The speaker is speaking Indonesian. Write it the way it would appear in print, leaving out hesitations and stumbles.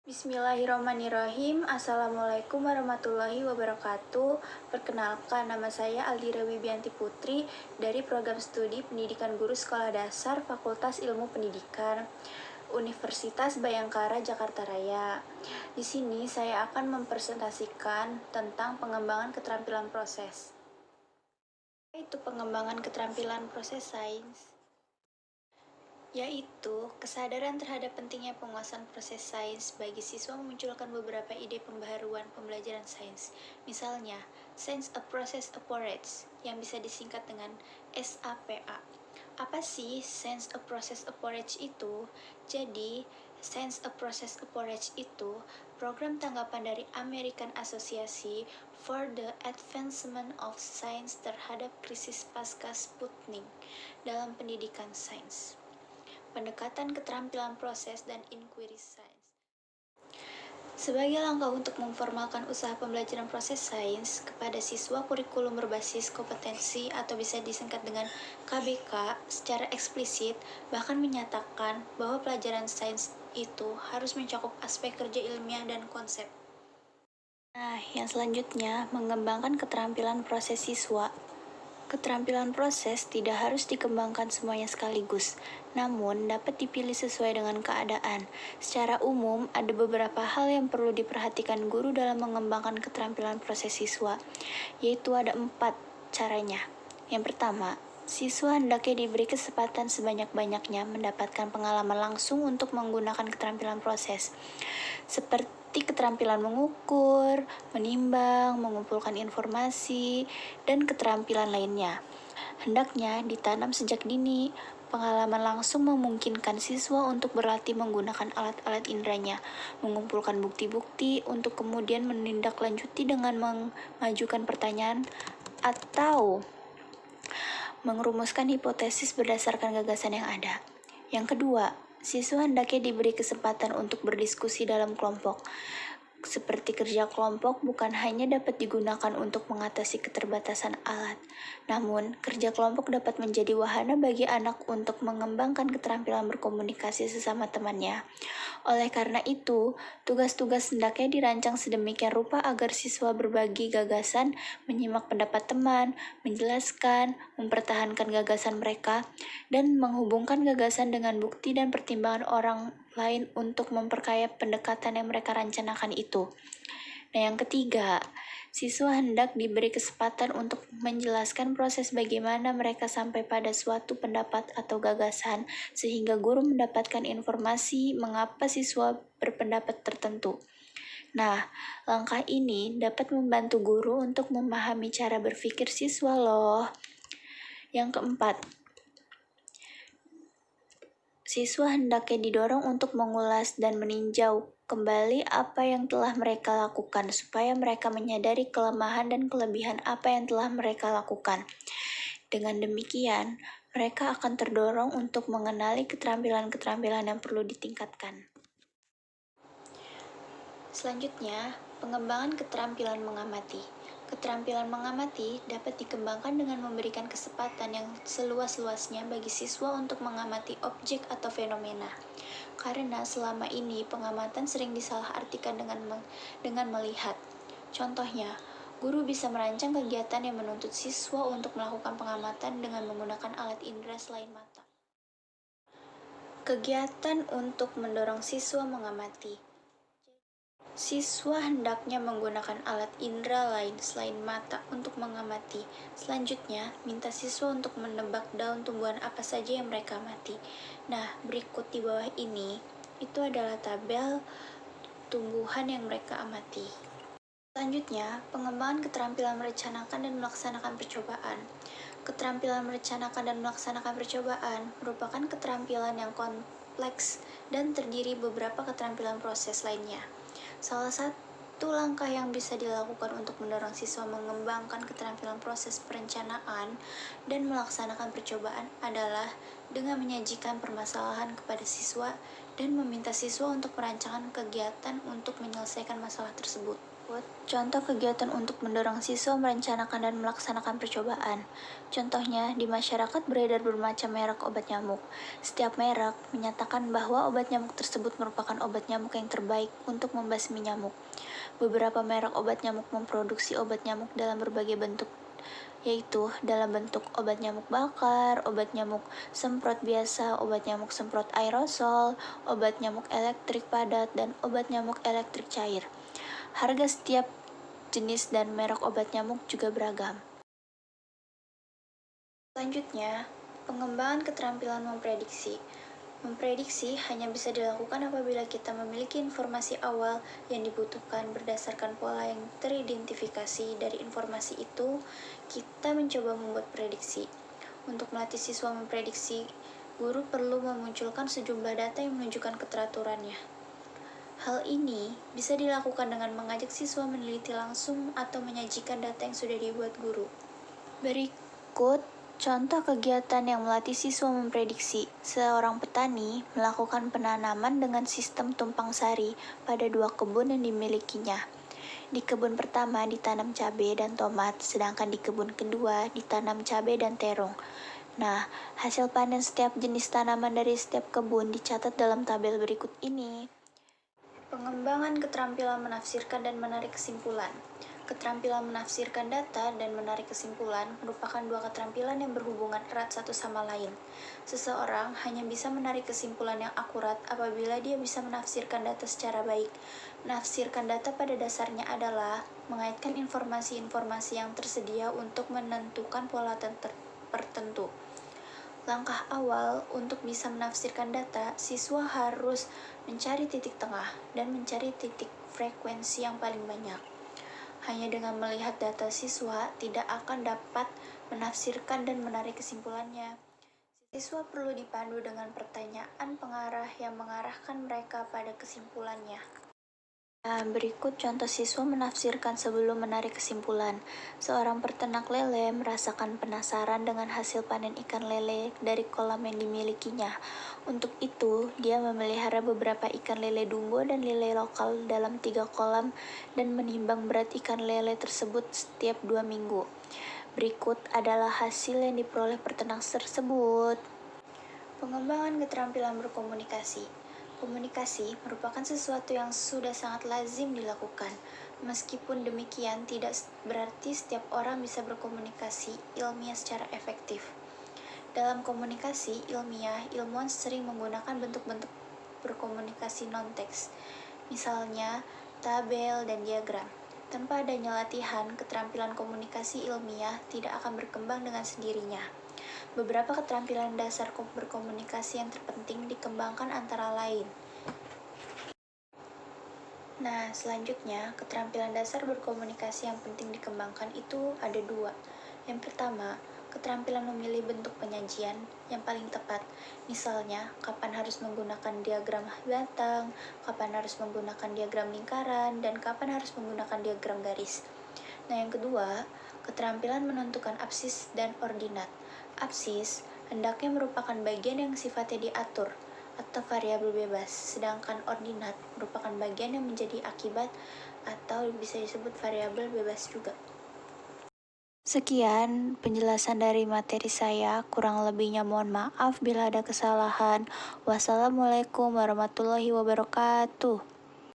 Bismillahirrahmanirrahim. Assalamualaikum warahmatullahi wabarakatuh. Perkenalkan, nama saya Aldira Wibianti Putri dari Program Studi Pendidikan Guru Sekolah Dasar Fakultas Ilmu Pendidikan Universitas Bhayangkara Jakarta Raya. Di sini saya akan mempresentasikan tentang pengembangan keterampilan proses. Yaitu pengembangan keterampilan proses sains, yaitu kesadaran terhadap pentingnya penguasaan proses sains bagi siswa memunculkan beberapa ide pembaharuan pembelajaran sains. Misalnya, Science a Process Approach yang bisa disingkat dengan SAPA. Apa sih Science a Process Approach itu? Jadi, Science a Process Approach itu program tanggapan dari American Association for the Advancement of Science terhadap krisis pasca Sputnik dalam pendidikan sains. Pendekatan keterampilan proses dan inquiry science. Sebagai langkah untuk memformalkan usaha pembelajaran proses sains kepada siswa, kurikulum berbasis kompetensi atau bisa disingkat dengan KBK secara eksplisit bahkan menyatakan bahwa pelajaran sains itu harus mencakup aspek kerja ilmiah dan konsep. Nah, yang selanjutnya, mengembangkan keterampilan proses siswa. Keterampilan proses tidak harus dikembangkan semuanya sekaligus, namun dapat dipilih sesuai dengan keadaan. Secara umum, ada beberapa hal yang perlu diperhatikan guru dalam mengembangkan keterampilan proses siswa, yaitu ada 4 caranya. Yang pertama, siswa hendaknya diberi kesempatan sebanyak-banyaknya mendapatkan pengalaman langsung untuk menggunakan keterampilan proses, seperti keterampilan mengukur, menimbang, mengumpulkan informasi, dan keterampilan lainnya. Hendaknya ditanam sejak dini. Pengalaman langsung memungkinkan siswa untuk berlatih menggunakan alat-alat inderanya, mengumpulkan bukti-bukti untuk kemudian menindaklanjuti dengan mengajukan pertanyaan atau merumuskan hipotesis berdasarkan gagasan yang ada. Yang kedua, siswa hendaknya diberi kesempatan untuk berdiskusi dalam kelompok. Seperti kerja kelompok bukan hanya dapat digunakan untuk mengatasi keterbatasan alat, namun kerja kelompok dapat menjadi wahana bagi anak untuk mengembangkan keterampilan berkomunikasi sesama temannya. Oleh karena itu, tugas-tugas hendaknya dirancang sedemikian rupa agar siswa berbagi gagasan, menyimak pendapat teman, menjelaskan, mempertahankan gagasan mereka, dan menghubungkan gagasan dengan bukti dan pertimbangan orang lain untuk memperkaya pendekatan yang mereka rencanakan itu. Nah, yang ketiga, siswa hendak diberi kesempatan untuk menjelaskan proses bagaimana mereka sampai pada suatu pendapat atau gagasan, sehingga guru mendapatkan informasi mengapa siswa berpendapat tertentu. Nah, langkah ini dapat membantu guru untuk memahami cara berpikir siswa loh. Yang keempat, siswa hendaknya didorong untuk mengulas dan meninjau kembali apa yang telah mereka lakukan supaya mereka menyadari kelemahan dan kelebihan apa yang telah mereka lakukan. Dengan demikian, mereka akan terdorong untuk mengenali keterampilan-keterampilan yang perlu ditingkatkan. Selanjutnya, pengembangan keterampilan mengamati. Keterampilan mengamati dapat dikembangkan dengan memberikan kesempatan yang seluas-luasnya bagi siswa untuk mengamati objek atau fenomena. Karena selama ini pengamatan sering disalahartikan dengan melihat. Contohnya, guru bisa merancang kegiatan yang menuntut siswa untuk melakukan pengamatan dengan menggunakan alat indera selain mata. Kegiatan untuk mendorong siswa mengamati. Siswa hendaknya menggunakan alat indera lain selain mata untuk mengamati. Selanjutnya, minta siswa untuk menebak daun tumbuhan apa saja yang mereka amati. Nah, berikut di bawah ini, itu adalah tabel tumbuhan yang mereka amati. Selanjutnya, pengembangan keterampilan merencanakan dan melaksanakan percobaan. Keterampilan merencanakan dan melaksanakan percobaan merupakan keterampilan yang kompleks dan terdiri beberapa keterampilan proses lainnya. Salah satu langkah yang bisa dilakukan untuk mendorong siswa mengembangkan keterampilan proses perencanaan dan melaksanakan percobaan adalah dengan menyajikan permasalahan kepada siswa dan meminta siswa untuk merancangkan kegiatan untuk menyelesaikan masalah tersebut. Contoh kegiatan untuk mendorong siswa merencanakan dan melaksanakan percobaan. Contohnya, di masyarakat beredar bermacam merek obat nyamuk. Setiap merek menyatakan bahwa obat nyamuk tersebut merupakan obat nyamuk yang terbaik untuk membasmi nyamuk. Beberapa merek obat nyamuk memproduksi obat nyamuk dalam berbagai bentuk, yaitu dalam bentuk obat nyamuk bakar, obat nyamuk semprot biasa, obat nyamuk semprot aerosol, obat nyamuk elektrik padat, dan obat nyamuk elektrik cair. Harga setiap jenis dan merek obat nyamuk juga beragam. Selanjutnya, pengembangan keterampilan memprediksi. Memprediksi hanya bisa dilakukan apabila kita memiliki informasi awal yang dibutuhkan berdasarkan pola yang teridentifikasi. Dari informasi itu, kita mencoba membuat prediksi. Untuk melatih siswa memprediksi, guru perlu memunculkan sejumlah data yang menunjukkan keteraturannya. Hal ini bisa dilakukan dengan mengajak siswa meneliti langsung atau menyajikan data yang sudah dibuat guru. Berikut contoh kegiatan yang melatih siswa memprediksi. Seorang petani melakukan penanaman dengan sistem tumpang sari pada 2 kebun yang dimilikinya. Di kebun pertama ditanam cabai dan tomat, sedangkan di kebun kedua ditanam cabai dan terong. Nah, hasil panen setiap jenis tanaman dari setiap kebun dicatat dalam tabel berikut ini. Pengembangan keterampilan menafsirkan dan menarik kesimpulan. Keterampilan menafsirkan data dan menarik kesimpulan merupakan dua keterampilan yang berhubungan erat satu sama lain. Seseorang hanya bisa menarik kesimpulan yang akurat apabila dia bisa menafsirkan data secara baik. Menafsirkan data pada dasarnya adalah mengaitkan informasi-informasi yang tersedia untuk menentukan pola tertentu. Langkah awal untuk bisa menafsirkan data, siswa harus mencari titik tengah dan mencari titik frekuensi yang paling banyak. Hanya dengan melihat data, siswa tidak akan dapat menafsirkan dan menarik kesimpulannya. Siswa perlu dipandu dengan pertanyaan pengarah yang mengarahkan mereka pada kesimpulannya. Berikut contoh siswa menafsirkan sebelum menarik kesimpulan. Seorang peternak lele merasakan penasaran dengan hasil panen ikan lele dari kolam yang dimilikinya. Untuk itu, dia memelihara beberapa ikan lele dumbo dan lele lokal dalam 3 kolam dan menimbang berat ikan lele tersebut setiap 2 minggu. Berikut adalah hasil yang diperoleh peternak tersebut. Pengembangan keterampilan berkomunikasi. Komunikasi merupakan sesuatu yang sudah sangat lazim dilakukan. Meskipun demikian, tidak berarti setiap orang bisa berkomunikasi ilmiah secara efektif. Dalam komunikasi ilmiah, ilmuwan sering menggunakan bentuk-bentuk berkomunikasi non-teks, misalnya tabel dan diagram. Tanpa adanya latihan, keterampilan komunikasi ilmiah tidak akan berkembang dengan sendirinya. Beberapa keterampilan dasar berkomunikasi yang terpenting dikembangkan antara lain. Nah, selanjutnya, keterampilan dasar berkomunikasi yang penting dikembangkan itu ada 2. Yang pertama, keterampilan memilih bentuk penyajian yang paling tepat. Misalnya, kapan harus menggunakan diagram batang, kapan harus menggunakan diagram lingkaran, dan kapan harus menggunakan diagram garis. Nah, yang kedua, keterampilan menentukan absis dan ordinat. Absis hendaknya merupakan bagian yang sifatnya diatur atau variabel bebas, sedangkan ordinat merupakan bagian yang menjadi akibat atau bisa disebut variabel bebas juga. Sekian penjelasan dari materi saya, kurang lebihnya mohon maaf bila ada kesalahan. Wassalamualaikum warahmatullahi wabarakatuh.